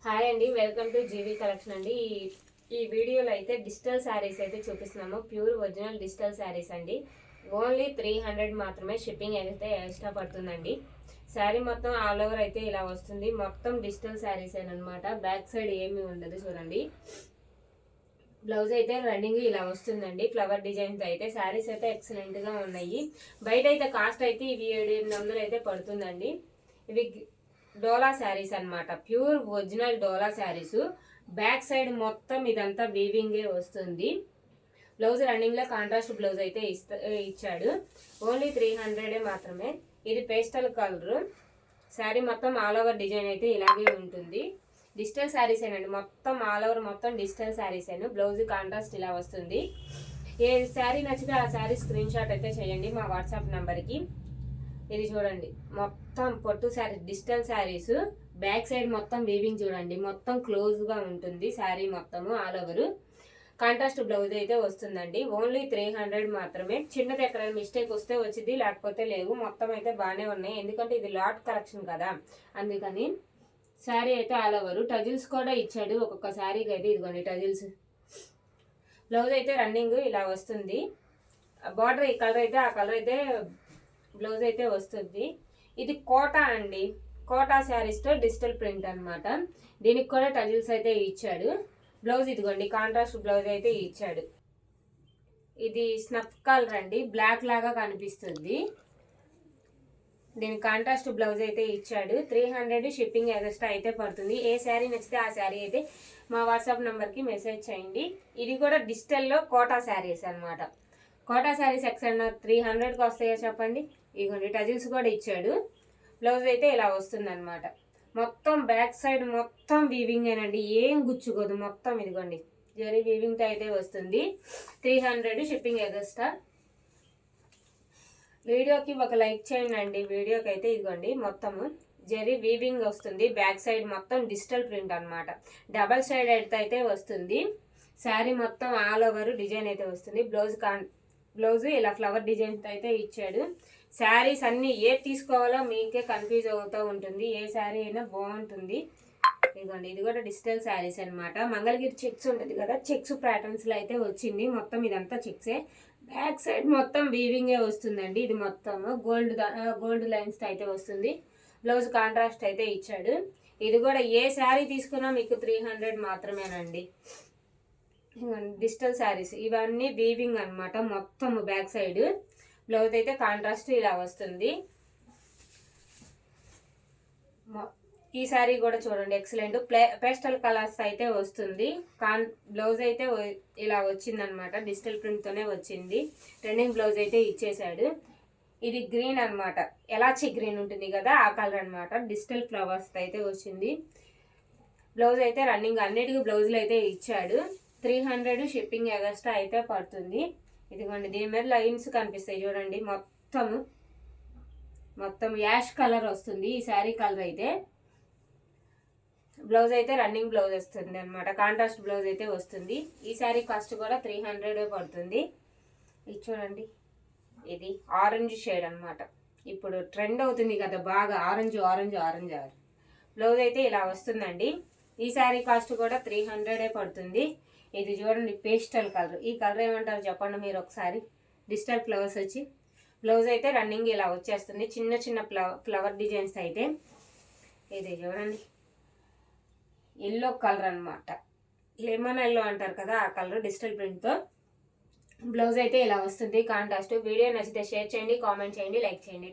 Hi అండి, welcome to GV collection అండి. ఈ వీడియోలో అయితే డిజిటల్ శారీస్ అయితే చూపిస్తున్నాము. ప్యూర్ ఒరిజినల్ డిజిటల్ శారీస్ అండి. ఓన్లీ 300 మాత్రమే షిప్పింగ్ అయితే ఎక్స్ట్రా పడుతుందండి. శారీ మొత్తం ఆల్ ఓవర్ అయితే ఇలా వస్తుంది. మొత్తం డిజిటల్ శారీస్ అనమాట. బ్యాక్ సైడ్ ఏమీ ఉండదు చూడండి. బ్లౌజ్ అయితే రన్నింగ్ ఇలా వస్తుందండి. ఫ్లవర్ డిజైన్స్ అయితే శారీస్ అయితే ఎక్సలెంట్ గా ఉన్నాయి. బయట అయితే కాస్ట్ అయితే ఇవి 700 అయితే పడుతుందండి. ఇవి డోలా శారీస్ అనమాట. ప్యూర్ ఒరిజినల్ డోలా శారీస్. బ్యాక్ సైడ్ మొత్తం ఇదంతా వీవింగే వస్తుంది. బ్లౌజ్ రన్నింగ్ లో కాంట్రాస్ట్ బ్లౌజ్ అయితే ఇచ్చాడు. ఓన్లీ 300 మాత్రమే. ఇది పేస్టల్ కలర్. శారీ మొత్తం ఆల్ ఓవర్ డిజైన్ అయితే ఇలాగే ఉంటుంది. డిజిటల్ శారీస్ ఏనండి, మొత్తం ఆల్ ఓవర్ మొత్తం డిజిటల్ శారీస్ ఏను. బ్లౌజ్ కాంట్రాస్ట్ ఇలా వస్తుంది. ఏ శారీ నచ్చితే ఆ శారీ స్క్రీన్ షాట్ అయితే చేయండి మా వాట్సాప్ నంబర్కి. ఇది చూడండి, మొత్తం పొట్టు sari digital saris. Back side మొత్తం వీవింగ్ చూడండి, మొత్తం క్లోజ్ గా ఉంటుంది శారీ మొత్తము ఆల్ ఓవర్. కాంట్రాస్ట్ బ్లౌజ్ అయితే వస్తుందండి. ఓన్లీ 300 మాత్రమే. చిన్నది ఎక్కడైనా మిస్టేక్ వస్తే వచ్చింది, లేకపోతే లేవు. మొత్తం అయితే బాగానే ఉన్నాయి, ఎందుకంటే ఇది లాట్ కలెక్షన్ కదా, అందుకని. శారీ అయితే ఆల్ ఓవర్. టజిల్స్ కూడా ఇచ్చాడు ఒక్కొక్క శారీకి అయితే. ఇదిగోండి టజిల్స్. బ్లౌజ్ అయితే రన్నింగ్ ఇలా వస్తుంది. బార్డర్ ఈ కలర్ అయితే ఆ కలర్ అయితే బ్లౌజ్ అయితే వస్తుంది. ఇది కోటా అండి. కోటా శారీస్తో డిజిటల్ ప్రింట్ అనమాట. దీనికి కూడా టజిల్స్ అయితే ఇచ్చాడు. బ్లౌజ్ ఇదిగోండి కాంట్రాస్ట్ బ్లౌజ్ అయితే ఇచ్చాడు. ఇది స్నఫ్ కలర్ అండి, బ్లాక్ లాగా కనిపిస్తుంది. దీనికి కాంట్రాస్ట్ బ్లౌజ్ అయితే ఇచ్చాడు. 300 షిప్పింగ్ ఎక్స్ట్రా అయితే పడుతుంది. ఏ శారీ నచ్చితే ఆ శారీ అయితే మా వాట్సాప్ నెంబర్కి మెసేజ్ చేయండి. ఇది కూడా డిజిటల్లో కోటా శారీస్ అనమాట. కోటా శారీస్ ఎక్స్ట్రా 300కి వస్తాయో చెప్పండి. ఇదిగోండి టజిల్స్ కూడా ఇచ్చాడు. బ్లౌజ్ అయితే ఇలా వస్తుంది అనమాట. మొత్తం బ్యాక్ సైడ్ మొత్తం వీవింగ్ ఏనండి, ఏం గుచ్చుకోదు. మొత్తం ఇదిగోండి జరీ వీవింగ్తో అయితే వస్తుంది. 300 షిప్పింగ్ ఎక్స్ట్రా. వీడియోకి ఒక లైక్ చేయండి అండి. వీడియోకి అయితే ఇదిగోండి మొత్తము జరీ వీవింగ్ వస్తుంది. బ్యాక్ సైడ్ మొత్తం డిజిటల్ ప్రింట్ అనమాట. డబల్ సైడ్ అయితే వస్తుంది. శారీ మొత్తం ఆల్ ఓవర్ డిజైన్ అయితే వస్తుంది. బ్లౌజ్ ఇలా ఫ్లవర్ డిజైన్ అయితే ఇచ్చాడు. శారీస్ అన్ని ఏ తీసుకోవాలో మీకే కన్ఫ్యూజ్ అవుతూ ఉంటుంది. ఏ శారీ అయినా బాగుంటుంది. ఇదిగోండి ఇది కూడా డిజిటల్ శారీస్ అనమాట. మంగళగిరి చెక్స్ ఉంటుంది కదా, చెక్స్ ప్యాటర్న్స్లో అయితే వచ్చింది. మొత్తం ఇదంతా చెక్సే. బ్యాక్ సైడ్ మొత్తం వీవింగే వస్తుందండి. ఇది మొత్తం గోల్డ్ లైన్స్ అయితే వస్తుంది. బ్లౌజ్ కాంట్రాస్ట్ అయితే ఇచ్చాడు. ఇది కూడా ఏ శారీ తీసుకున్నా మీకు 300 మాత్రమేనండి. డిజిటల్ శారీస్ ఇవన్నీ వీవింగ్ అనమాట. మొత్తం బ్యాక్ సైడ్ బ్లౌజ్ అయితే కాంట్రాస్ట్ ఇలా వస్తుంది. ఈ శారీ కూడా చూడండి ఎక్సలెంట్ పేస్టల్ కలర్స్ అయితే వస్తుంది. బ్లౌజ్ అయితే ఇలా వచ్చింది అనమాట. డిజిటల్ ప్రింట్తోనే వచ్చింది. రన్నింగ్ బ్లౌజ్ అయితే ఇచ్చేసాడు. ఇది గ్రీన్ అనమాట, ఎలాచి గ్రీన్ ఉంటుంది కదా ఆ కలర్ అనమాట. డిజిటల్ ఫ్లవర్స్ అయితే వచ్చింది. బ్లౌజ్ అయితే రన్నింగ్ అన్నిటికీ బ్లౌజులు అయితే ఇచ్చాడు. 300 షిప్పింగ్ ఎక్స్ట్రా అయితే పడుతుంది. ఇదిగోండి దీని మీద లైన్స్ కనిపిస్తాయి చూడండి. మొత్తం యాష్ కలర్ వస్తుంది ఈ శారీ కలర్ అయితే. బ్లౌజ్ అయితే రన్నింగ్ బ్లౌజ్ వస్తుంది అనమాట. కాంట్రాస్ట్ బ్లౌజ్ అయితే వస్తుంది. ఈ శారీ కాస్ట్ కూడా 300 పడుతుంది. ఇది చూడండి, ఇది ఆరెంజ్ షేడ్ అనమాట. ఇప్పుడు ట్రెండ్ అవుతుంది కదా బాగా, ఆరెంజ్. బ్లౌజ్ అయితే ఇలా వస్తుందండి. ఈ శారీ కాస్ట్ కూడా 300 పడుతుంది. ఇది చూడండి పేస్టల్ కలర్. ఈ కలర్ ఏమంటారు చెప్పండి మీరు ఒకసారి. డిజిటల్ ఫ్లవర్స్ వచ్చి బ్లౌజ్ అయితే రన్నింగ్ ఇలా వచ్చేస్తుంది. చిన్న చిన్న ఫ్లవర్ డిజైన్స్ అయితే. ఇది చూడండి ఎల్లో కలర్ అనమాట. లెమన్ ఎల్లో అంటారు కదా ఆ కలర్ డిజిటల్ ప్రింట్తో. బ్లౌజ్ అయితే ఇలా వస్తుంది కాంట్రాస్ట్. వీడియో నచ్చితే షేర్ చేయండి, కామెంట్ చేయండి, లైక్ చేయండి.